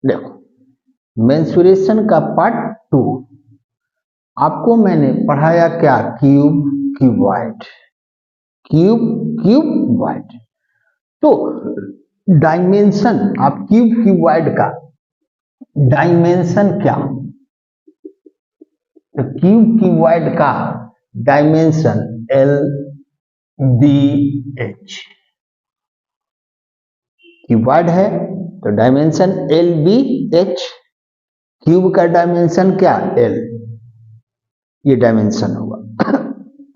देखो मेंसुरेशन का पार्ट 2 आपको मैंने पढ़ाया क्या, क्यूबॉइड। क्यूबॉइड तो डायमेंशन, आप क्यूबॉइड का डायमेंशन क्या, तो क्यूबॉइड का डायमेंशन LBH। क्यूबॉइड है तो डायमेंशन LBH, क्यूब का डायमेंशन क्या, L, ये डायमेंशन होगा।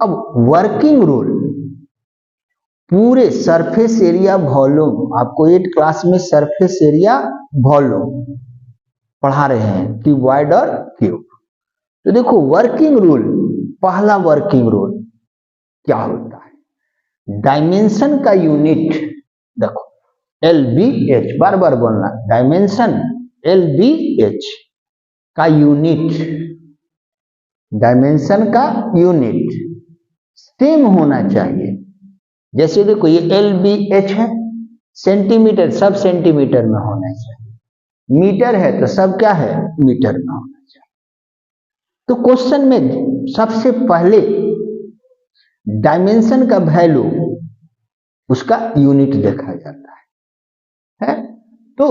अब वर्किंग रूल, पूरे सरफेस एरिया वॉल्यूम, आपको 8 क्लास में सरफेस एरिया वॉल्यूम पढ़ा रहे हैं क्यूबॉइड और क्यूब। तो देखो वर्किंग रूल, पहला वर्किंग रूल क्या होता है, डायमेंशन का यूनिट, देखो LBH, बार बार बोलना, डायमेंशन LBH का यूनिट, डायमेंशन का यूनिट सेम होना चाहिए। जैसे देखो ये LBH है, सेंटीमीटर, सब सेंटीमीटर में होना चाहिए, मीटर है तो सब क्या है, मीटर में होना चाहिए। तो क्वेश्चन में सबसे पहले डायमेंशन का वैल्यू, उसका यूनिट देखा जाता है? तो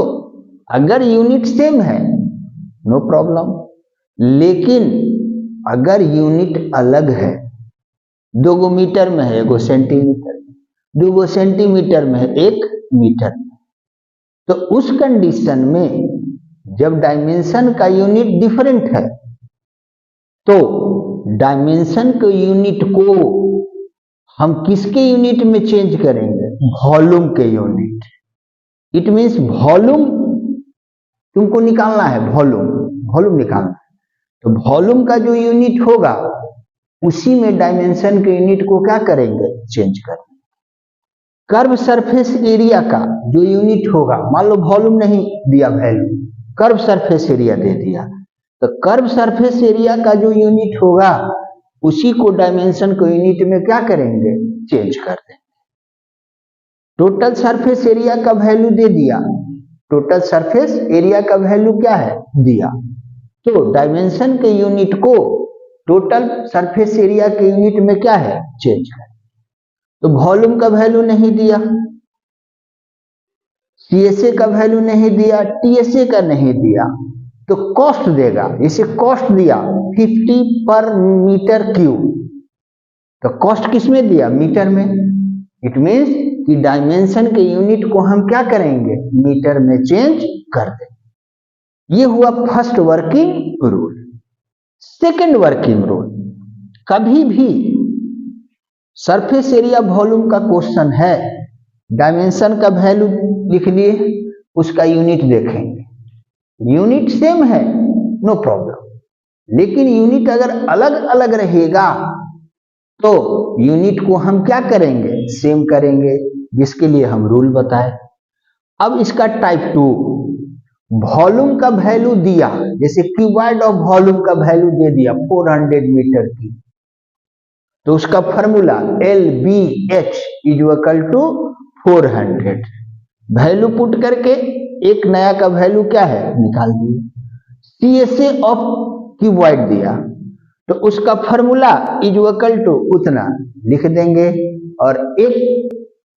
अगर यूनिट सेम है नो प्रॉब्लम, लेकिन अगर यूनिट अलग है, 2 मीटर में है, 1 सेंटीमीटर में, 2 सेंटीमीटर में है, 1 मीटर में, तो उस कंडीशन में जब डायमेंशन का यूनिट डिफरेंट है तो डायमेंशन के यूनिट को हम किसके यूनिट में चेंज करेंगे, वॉल्यूम के यूनिट। इट मीन्स वॉल्यूम तुमको निकालना है, वॉल्यूम निकालना है, तो वॉल्यूम का जो यूनिट होगा उसी में डायमेंशन के यूनिट को क्या करेंगे, चेंज करेंगे। कर्व सरफेस एरिया का जो यूनिट होगा, मान लो वॉल्यूम नहीं दिया वैल्यू, कर्व सरफेस एरिया दे दिया, तो कर्व सरफेस एरिया का जो यूनिट होगा उसी को डायमेंशन के यूनिट में क्या करेंगे, चेंज कर देंगे। टोटल सरफेस एरिया का वैल्यू दे दिया, टोटल सरफेस एरिया का वैल्यू क्या है, दिया, तो डायमेंशन के यूनिट को टोटल सरफेस एरिया के यूनिट में क्या है, चेंज कर। तो वॉल्यूम का वैल्यू नहीं दिया, CSA का वैल्यू नहीं दिया, TSA का नहीं दिया, तो कॉस्ट देगा। इसे कॉस्ट दिया 50 पर मीटर क्यूब, तो कॉस्ट किसमें दिया, मीटर में। इट मीन्स कि डायमेंशन के यूनिट को हम क्या करेंगे, मीटर में चेंज कर देंगे। ये हुआ first working rule. Second working rule, कभी भी सरफेस एरिया वॉल्यूम का क्वेश्चन है, डायमेंशन का वैल्यू लिख लिए, उसका यूनिट देखेंगे, यूनिट सेम है नो प्रॉब्लम, लेकिन यूनिट अगर अलग अलग रहेगा तो यूनिट को हम क्या करेंगे, सेम करेंगे, जिसके लिए हम रूल बताए। अब इसका टाइप 2, वॉल्यूम का वैल्यू दिया, जैसे क्यूबॉइड ऑफ वॉल्यूम का वैल्यू दे दिया 400 मीटर की, तो उसका formula LBH is equal to 400, value put करके एक नया का वैल्यू क्या है, निकाल दिए। CSA ऑफ क्यूबॉइड दिया तो उसका फॉर्मूला इज इक्वल टू उतना लिख देंगे, और एक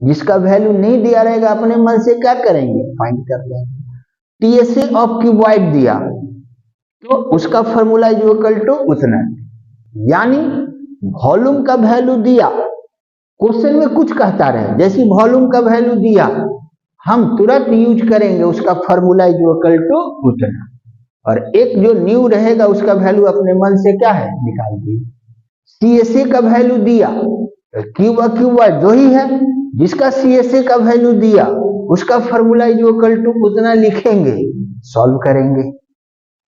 जिसका वैल्यू नहीं दिया रहेगा अपने मन से क्या करेंगे, फाइंड कर लेंगे। TSA ऑफ क्यूबॉइड दिया तो उसका फॉर्मूला इज इक्वल टू उतना, यानी वॉल्यूम का वैल्यू दिया, क्वेश्चन में कुछ कहता रहे, जैसे वॉल्यूम का वैल्यू दिया हम तुरंत यूज करेंगे उसका फॉर्मूला इज इक्वल टू उतना, और एक जो न्यू रहेगा उसका वैल्यू अपने मन से क्या है, निकाल दिए। CSA का वैल्यू दिया, क्यूबॉइड जो ही है, जिसका CSA का वैल्यू दिया उसका फॉर्मूला इज इक्वल टू उतना लिखेंगे, सॉल्व करेंगे।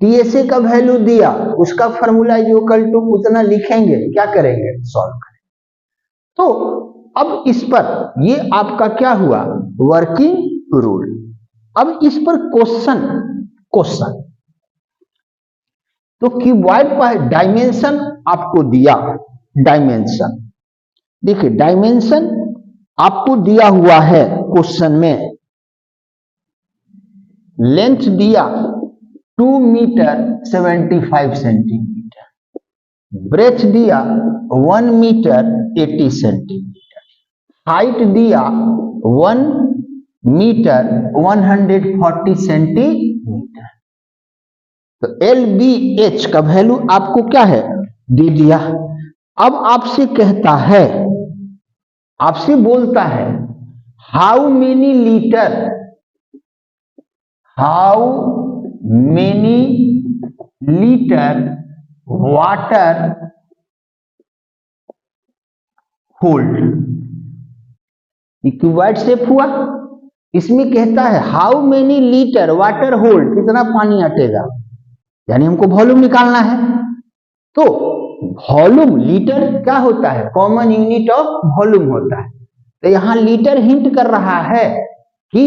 TSA का वैल्यू दिया, उसका फॉर्मूला इज इक्वल टू उतना लिखेंगे, क्या करेंगे, सॉल्व करेंगे। तो अब इस पर ये आपका क्या हुआ, वर्किंग रूल। अब इस पर क्वेश्चन तो क्यूबॉइड पर डायमेंशन आपको दिया, डायमेंशन देखिए, डायमेंशन आपको दिया हुआ है क्वेश्चन में, लेंथ दिया 2 मीटर 75 सेंटीमीटर, ब्रेथ दिया 1 मीटर 80 सेंटीमीटर, हाइट दिया 1 मीटर 140 सेंटीमीटर। तो LBH का वैल्यू आपको क्या है दे दिया। अब आपसे कहता है, आपसे बोलता है how many litre water hold. Cuboid shape हुआ, इसमें कहता है how many litre water hold, कितना पानी अटेगा, यानी हमको वॉल्यूम निकालना है। तो वॉल्यूम लीटर क्या होता है, कॉमन यूनिट ऑफ वॉल्यूम होता है। तो यहां लीटर हिंट कर रहा है कि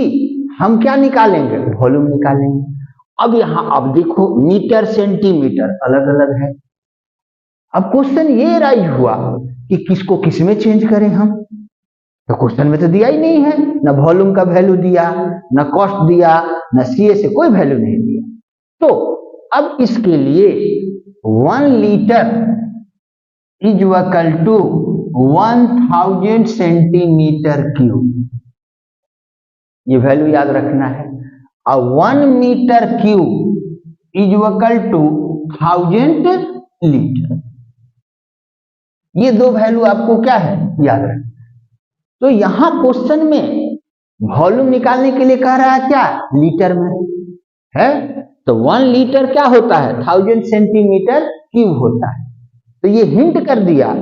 हम क्या निकालेंगे, वॉल्यूम निकालेंगे। अब यहां अब देखो मीटर सेंटीमीटर अलग अलग है। अब क्वेश्चन ये राइज हुआ कि किसको किस में चेंज करें हम, तो क्वेश्चन में तो दिया ही नहीं है, ना वॉल्यूम का वैल्यू दिया, ना कॉस्ट दिया, ना सीए से कोई वैल्यू नहीं दिया। तो अब इसके लिए 1 litre is equal to 1000 centimetre cube, ये वैल्यू याद रखना है। और 1 metre cube is equal to 1000 litre, ये दो वैल्यू आपको क्या है याद रखना। तो यहां क्वेश्चन में वॉल्यूम निकालने के लिए कह रहा है क्या, लीटर में है। तो 1 लीटर क्या होता है, 1000 सेंटीमीटर क्यूब होता है। तो ये हिंट कर दिया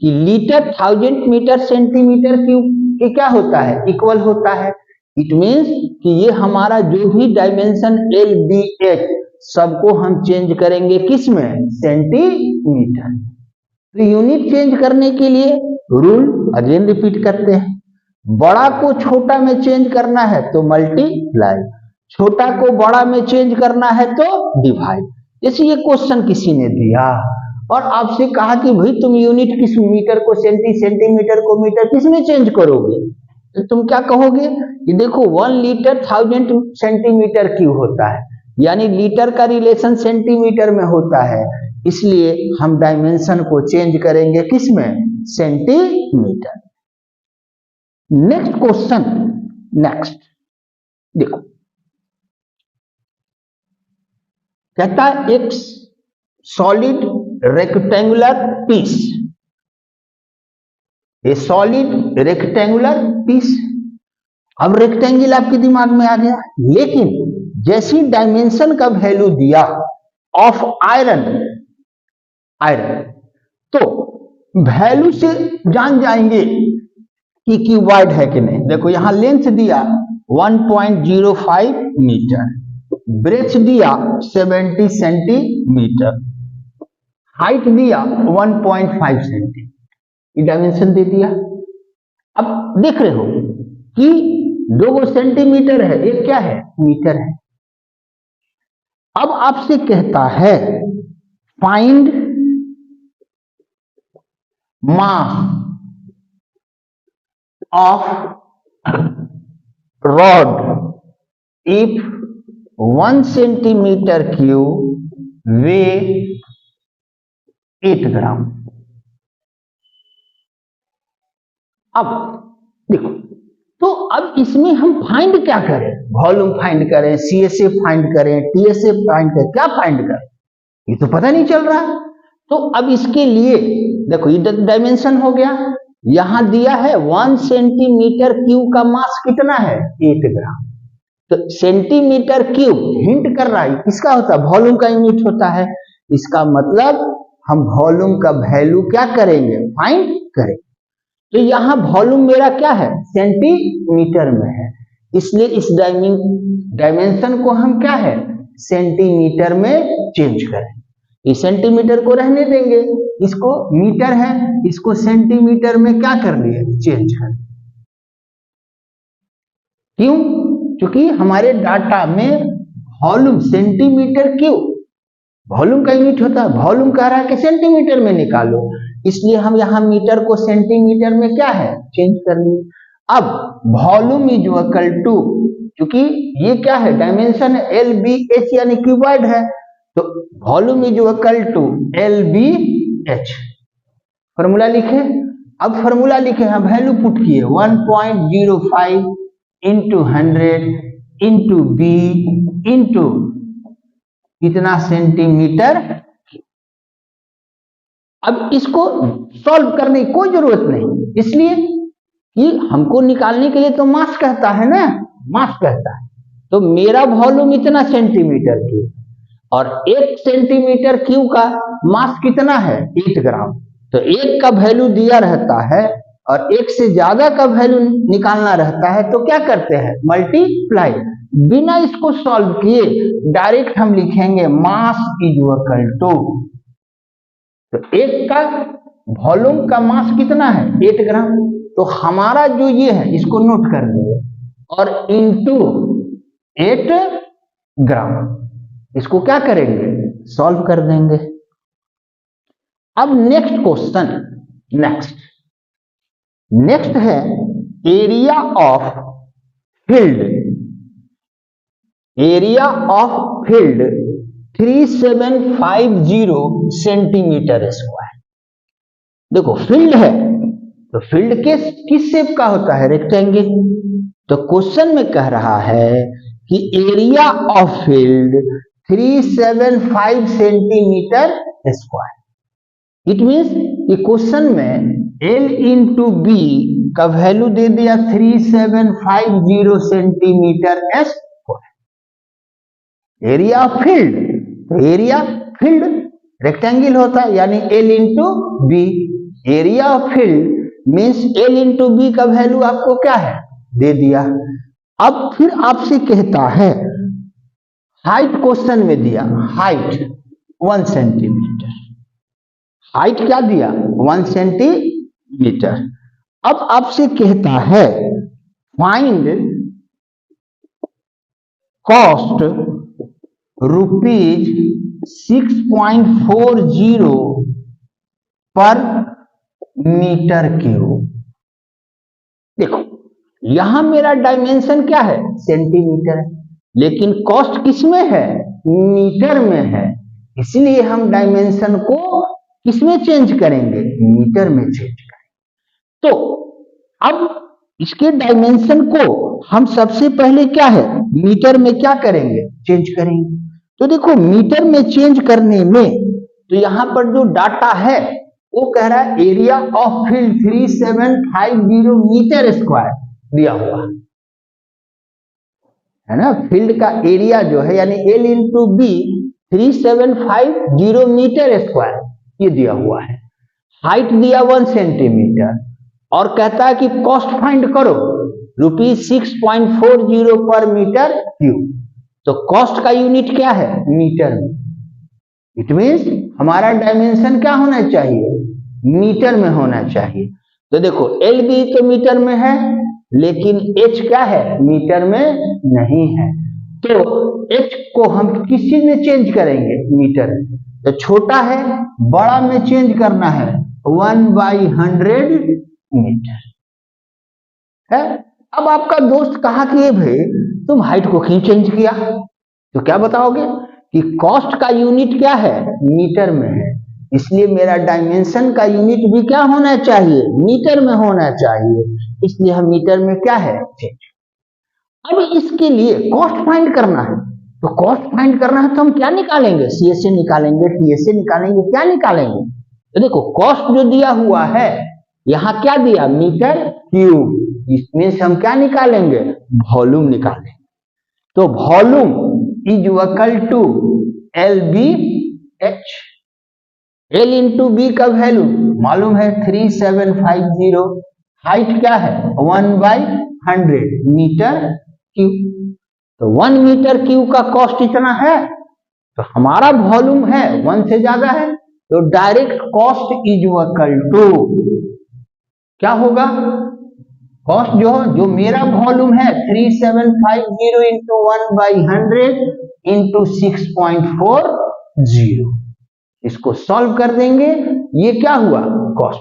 कि लीटर 1000 मीटर सेंटीमीटर क्यूब के क्या होता है, इक्वल होता है। इट मीन्स कि ये हमारा जो भी डायमेंशन LBH सबको हम चेंज करेंगे किस में, सेंटीमीटर। तो यूनिट चेंज करने के लिए रूल अगेन रिपीट करते हैं, बड़ा को छोटा में चेंज करना है तो मल्टीप्लाई, छोटा को बड़ा में चेंज करना है तो डिवाइड। जैसे ये क्वेश्चन किसी ने दिया और आपसे कहा कि भाई तुम यूनिट किस, मीटर को सेंटीमीटर को मीटर, किस में चेंज करोगे, तो तुम क्या कहोगे कि देखो 1 लीटर 1000 सेंटीमीटर क्यूब होता है, यानी लीटर का रिलेशन सेंटीमीटर में होता है, इसलिए हम डायमेंशन को चेंज करेंगे किस में, सेंटीमीटर। नेक्स्ट क्वेश्चन, नेक्स्ट देखो कहता है एक solid rectangular piece, a solid rectangular piece. अब रेक्टेंगल आपके दिमाग में आ गया, लेकिन जैसी डायमेंशन का वैल्यू दिया ऑफ आयरन, तो वैल्यू से जान जाएंगे कि क्यूबॉइड है कि नहीं। देखो यहां लेंथ दिया 1.05 मीटर, ब्रेथ दिया 70 सेंटीमीटर, हाइट दिया 1.5 सेंटीमीटर, ये डायमेंशन दे दिया। अब देख रहे हो कि 2 सेंटीमीटर है, एक क्या है, मीटर है। अब आपसे कहता है find mass of rod if 1 centimeter cube weigh 8 ग्राम। अब देखो, तो अब इसमें हम फाइंड क्या करें, वॉल्यूम फाइंड करें, CSA फाइंड करें, TSA फाइंड करें, क्या फाइंड करें, ये तो पता नहीं चल रहा। तो अब इसके लिए देखो ये डायमेंशन हो गया, यहां दिया है 1 सेंटीमीटर क्यूब का मास कितना है, 8 ग्राम। तो सेंटीमीटर क्यूब हिंट कर रहा है किसका होता है, वॉल्यूम का यूनिट होता है। इसका मतलब हम वॉल्यूम का वैल्यू क्या करेंगे, फाइंड करेंगे। तो यहां वॉल्यूम मेरा क्या है, सेंटीमीटर में है, इसलिए इस डायमेंशन को हम क्या है, सेंटीमीटर में चेंज करें। इस सेंटीमीटर को रहने देंगे, इसको मीटर है, इसको सेंटीमीटर में क्या कर दिया, चेंज कर। क्यों, क्योंकि हमारे डाटा में वॉल्यूम सेंटीमीटर क्यूब वॉल्यूम का यूनिट होता है, वॉल्यूम कह रहा है कि सेंटीमीटर में निकालो, इसलिए हम यहां मीटर को सेंटीमीटर में क्या है, चेंज कर लिए। अब वॉल्यूम इज इक्वल टू क्योंकि ये क्या है, डायमेंशन एल बी एच यानी क्यूबॉइड है, तो volume is equal to L B H. Formula लिखे, अब फॉर्मूला लिखे हैं, वैल्यू पुट किए 1.05 इंटू 100 इंटू बी इंटू कितना सेंटीमीटर। अब इसको सॉल्व करने की कोई जरूरत नहीं, इसलिए कि हमको निकालने के लिए तो मास कहता है ना, मास कहता है। तो मेरा वॉल्यूम इतना सेंटीमीटर क्यूब और 1 सेंटीमीटर क्यूब का मास कितना है 8 ग्राम। तो 1 का वैल्यू दिया रहता है और 1 से ज्यादा का वैल्यू निकालना रहता है, तो क्या करते हैं मल्टीप्लाई। बिना इसको सॉल्व किए डायरेक्ट हम लिखेंगे मास इज इक्वल टू, तो 1 का वॉल्यूम का मास कितना है 8 ग्राम, तो हमारा जो ये है इसको नोट कर दिए और इंटू 8 ग्राम, इसको क्या करेंगे सॉल्व कर देंगे। अब नेक्स्ट क्वेश्चन, नेक्स्ट है area of field, area of field 3750 centimetre square. देखो फील्ड है तो फील्ड किस शेप का होता है रेक्टेंगल, तो क्वेश्चन में कह रहा है कि area of field 375 centimetre square. It means कि क्वेश्चन में L इंटू बी का वैल्यू दे दिया 3750 centimetre square. Area of field, तो एरिया फील्ड रेक्टेंगल होता है यानी L into B, area of field means L into B का वैल्यू आपको क्या है दे दिया। अब फिर आपसे कहता है हाइट, क्वेश्चन में दिया हाइट 1 सेंटीमीटर, हाइट क्या दिया 1 सेंटीमीटर। अब आपसे कहता है फाइंड कॉस्ट रुपीज 6.40 पर मीटर क्यूब। देखो यहां मेरा डायमेंशन क्या है सेंटीमीटर है, लेकिन कॉस्ट किसमें है मीटर में है, इसलिए हम डायमेंशन को किसमें चेंज करेंगे मीटर में चेंज करेंगे। तो अब इसके डायमेंशन को हम सबसे पहले क्या है मीटर में क्या करेंगे चेंज करेंगे। तो देखो मीटर में चेंज करने में तो यहां पर जो डाटा है वो कह रहा है area of field 3750 metre square दिया हुआ है ना, फील्ड का एरिया जो है यानी L into B 3750 metre square ये दिया हुआ है, हाइट दिया 1 सेंटीमीटर और कहता है कि कॉस्ट फाइंड करो रुपीज 6.40 पर मीटर क्यूब। तो कॉस्ट का यूनिट क्या है मीटर में, इट मीन्स हमारा डायमेंशन क्या होना चाहिए मीटर में होना चाहिए। तो देखो एल बी तो मीटर में है लेकिन एच क्या है मीटर में नहीं है, तो एच को हम किस चीज में चेंज करेंगे मीटर में, तो छोटा है बड़ा में चेंज करना है 1/100 मीटर है। अब आपका दोस्त कहा कि भाई तुम हाइट को क्यों चेंज किया, तो क्या बताओगे कि कॉस्ट का यूनिट क्या है मीटर में है, इसलिए मेरा डायमेंशन का यूनिट भी क्या होना चाहिए मीटर में होना चाहिए, इसलिए हम मीटर में क्या है चेंज। अब इसके लिए कॉस्ट फाइंड करना है, तो कॉस्ट फाइंड करना है तो हम क्या निकालेंगे सीएसए निकालेंगे, टीएसए निकालेंगे, क्या निकालेंगे। तो देखो कॉस्ट जो दिया हुआ है यहाँ क्या दिया मीटर क्यूब, इसमें से हम क्या निकालेंगे वॉल्यूम निकालेंगे। तो volume is equal to L B H, L into B का वैल्यू मालूम है 3750, हाइट क्या है 1/100 मीटर क्यूब, तो 1 मीटर क्यूब का कॉस्ट इतना है, तो हमारा वॉल्यूम है 1 से ज्यादा है, तो direct cost is equal to क्या होगा कॉस्ट जो मेरा वॉल्यूम है 3750 इंटू 1/100 इंटू 6.40, इसको सॉल्व कर देंगे, ये क्या हुआ कॉस्ट।